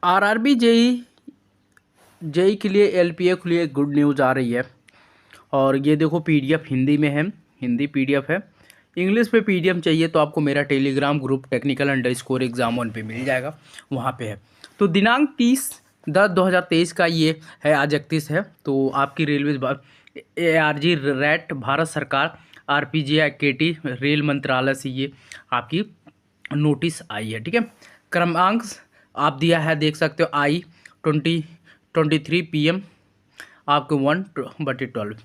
RRB JE JEE के लिए LPA के लिए गुड न्यूज़ आ रही है। और ये देखो पीडीएफ हिंदी में है, हिंदी पीडीएफ है। इंग्लिश पे पीडीएफ चाहिए तो आपको मेरा टेलीग्राम ग्रुप टेक्निकल_एग्जाम 1 पे मिल जाएगा, वहाँ पे है। तो दिनांक 30/10/2023 का ये है, आज 31 है। तो आपकी रेलवे ARG रैट भारत सरकार RPGI KT रेल मंत्रालय से ये आपकी नोटिस आई है, ठीक है। क्रमांक आप दिया है, देख सकते हो, I-2023 PM आपको 1/12।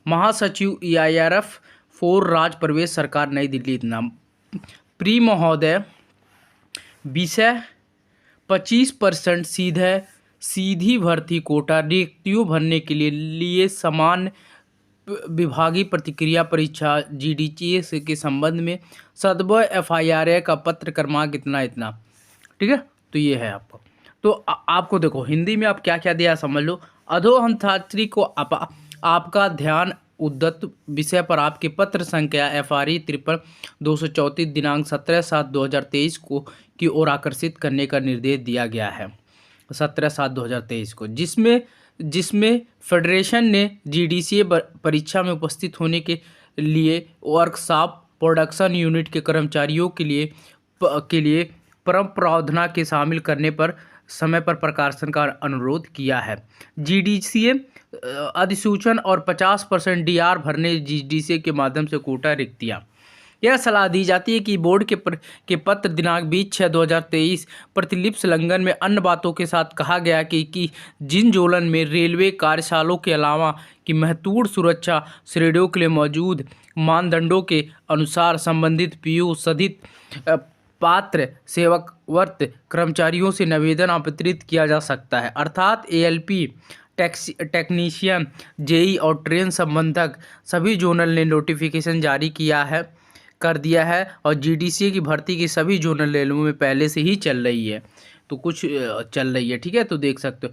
महासचिव EIRF 4 राज प्रवेश सरकार नई दिल्ली इतना प्री महोदय विषय 25% सीधी भर्ती कोटा रिक्तियों भरने के लिए समान विभागीय प्रतिक्रिया परीक्षा GDCA के संबंध में सदबय FIR का पत्र क्रमांक इतना, ठीक है। तो ये है आपको। तो आपको देखो हिंदी में आप क्या क्या दिया समझ लो। अधोहंताक्षरी को आपका ध्यान उद्धत विषय पर आपके पत्र संख्या FRE 53-234 दिनांक 17/7/2023 को की ओर आकर्षित करने का निर्देश दिया गया है, 17/7/2023 को, जिसमें फेडरेशन ने GDCA परीक्षा में उपस्थित होने के लिए वर्कशॉप प्रोडक्शन यूनिट के कर्मचारियों के लिए परम प्रावधान के शामिल करने पर समय पर प्रकाशन का अनुरोध किया है। GDCA अधिसूचन और 50% DR भरने GDCA के माध्यम से कोटा रिक्तियाँ। यह सलाह दी जाती है कि बोर्ड के पत्र दिनांक 20/6/2023 प्रतिलिपि उल्लंघन में अन्य बातों के साथ कहा गया कि जिन जोलन में रेलवे कार्यशालाओं के अलावा की महत्वपूर्ण सुरक्षा श्रेणियों के लिए मौजूद मानदंडों के अनुसार संबंधित PU सहित पात्र सेवारत कर्मचारियों से निवेदन आमंत्रित किया जा सकता है, अर्थात ALP टेक्नीशियन जेई और ट्रेन संबंधक सभी जोनल ने नोटिफिकेशन जारी कर दिया है और GDCA की भर्ती की सभी जोनल रेलवे में पहले से ही चल रही है, तो कुछ चल रही है, ठीक है। तो देख सकते हो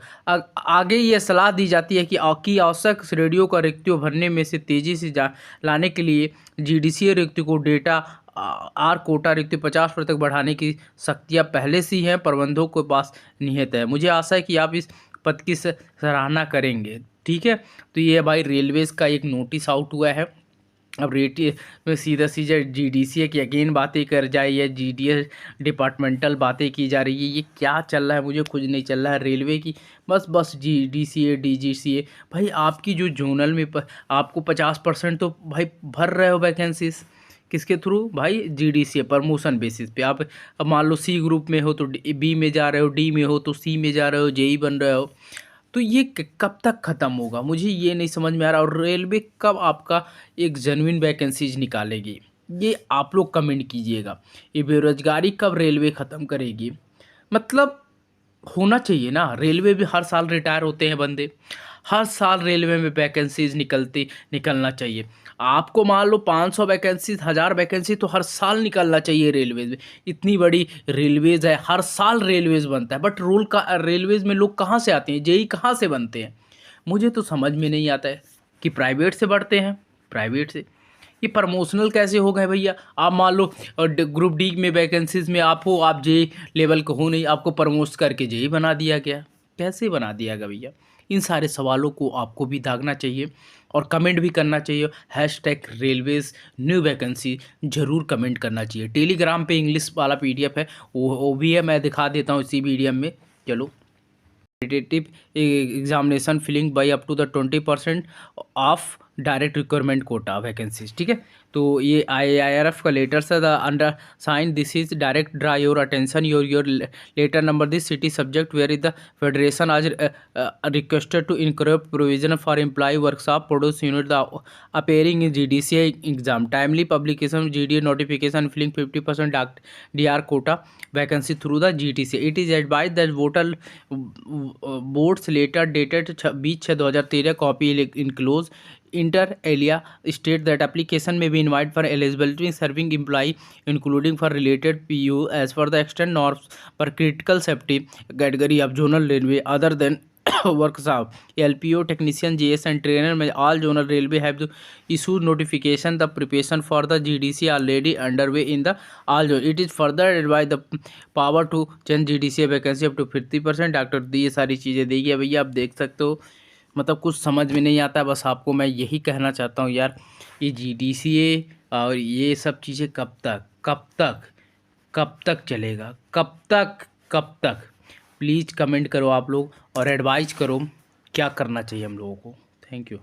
आगे ये सलाह दी जाती है कि आवश्यक श्रेणियों का रिक्तियों भरने में से तेज़ी से लाने के लिए GDCA रिक्ति को डेटा कोटा रिक्ति 50% तक बढ़ाने की शक्तियाँ पहले से ही हैं, प्रबंधकों के पास निहित है। मुझे आशा है कि आप इस पद की सराहना करेंगे, ठीक है। तो ये भाई रेलवेज़ का एक नोटिस आउट हुआ है। अब में सीधा GDCA की अगेन बातें कर जाए या GDS डिपार्टमेंटल बातें की जा रही है, ये क्या चल रहा है मुझे खुद नहीं चल रहा है। रेलवे की बस GDCA DGCA भाई, आपकी जो जोनल में आपको 50% तो भाई भर रहे हो वैकेंसीज, किसके थ्रू भाई? GDCA प्रमोशन बेसिस पे। आप अब मान लो C ग्रुप में हो तो B में जा रहे हो, D में हो तो C में जा रहे हो, JE बन रहे हो। तो ये कब तक ख़त्म होगा, मुझे ये नहीं समझ में आ रहा। और रेलवे कब आपका एक जेन्युइन वैकेंसीज निकालेगी, ये आप लोग कमेंट कीजिएगा। ये बेरोजगारी कब रेलवे ख़त्म करेगी? मतलब होना चाहिए ना। रेलवे भी हर साल रिटायर होते हैं बंदे, हर साल रेलवे में वैकेंसीज निकलना चाहिए। आपको मान लो 500 वैकेंसीज, 1000 वैकेंसी तो हर साल निकलना चाहिए रेलवेज में। इतनी बड़ी रेलवेज है, हर साल रेलवेज बनता है, बट रेलवेज में लोग कहाँ से आते हैं? जेई कहाँ से बनते हैं? मुझे तो समझ में नहीं आता है कि प्राइवेट से बढ़ते हैं, प्राइवेट से। ये प्रमोशनल कैसे हो गए भैया? आप मान लो ग्रुप डी में वैकेंसीज में आप जेई लेवल का हो नहीं, आपको प्रमोट करके जेई बना दिया गया। कैसे बना दिया गया भैया? इन सारे सवालों को आपको भी दागना चाहिए और कमेंट भी करना चाहिए। #रेलवेज न्यू वैकेंसी ज़रूर कमेंट करना चाहिए। टेलीग्राम पे इंग्लिश वाला PDF है, वो भी है, मैं दिखा देता हूँ इसी मीडियम में। चलो, competitive examination filling by up to the 20% of direct requirement quota vacancies, ठीक है। तो ये IIRF का लेटर से the under sign this is direct draw your attention your letter number this city subject where is the federation has requested to incorporate provision for employ workshop produce unit the appearing in GDCA exam timely publication GDA notification filling 50% DR quota vacancy through the GTC। It is advise that voter boards letter dated 20/6/2013 copy enclose inter alia state that application may be invited for eligibility serving employee including for related PU as per the extent norms for critical safety category of zonal railway other than workshop. LPO technician, JS and trainer may all zonal railway have to issue notification. The preparation for the GDC already underway in the all zone. It is further advised the power to change GDC vacancy up to 50%. Doctor ये सारी चीज़ें देगी भैया, आप देख सकते हो। मतलब कुछ समझ में नहीं आता, बस आपको मैं यही कहना चाहता हूँ यार, ये GDCA और ये सब चीज़ें कब तक चलेगा, कब तक। प्लीज़ कमेंट करो आप लोग और एडवाइस करो क्या करना चाहिए हम लोगों को। Thank you.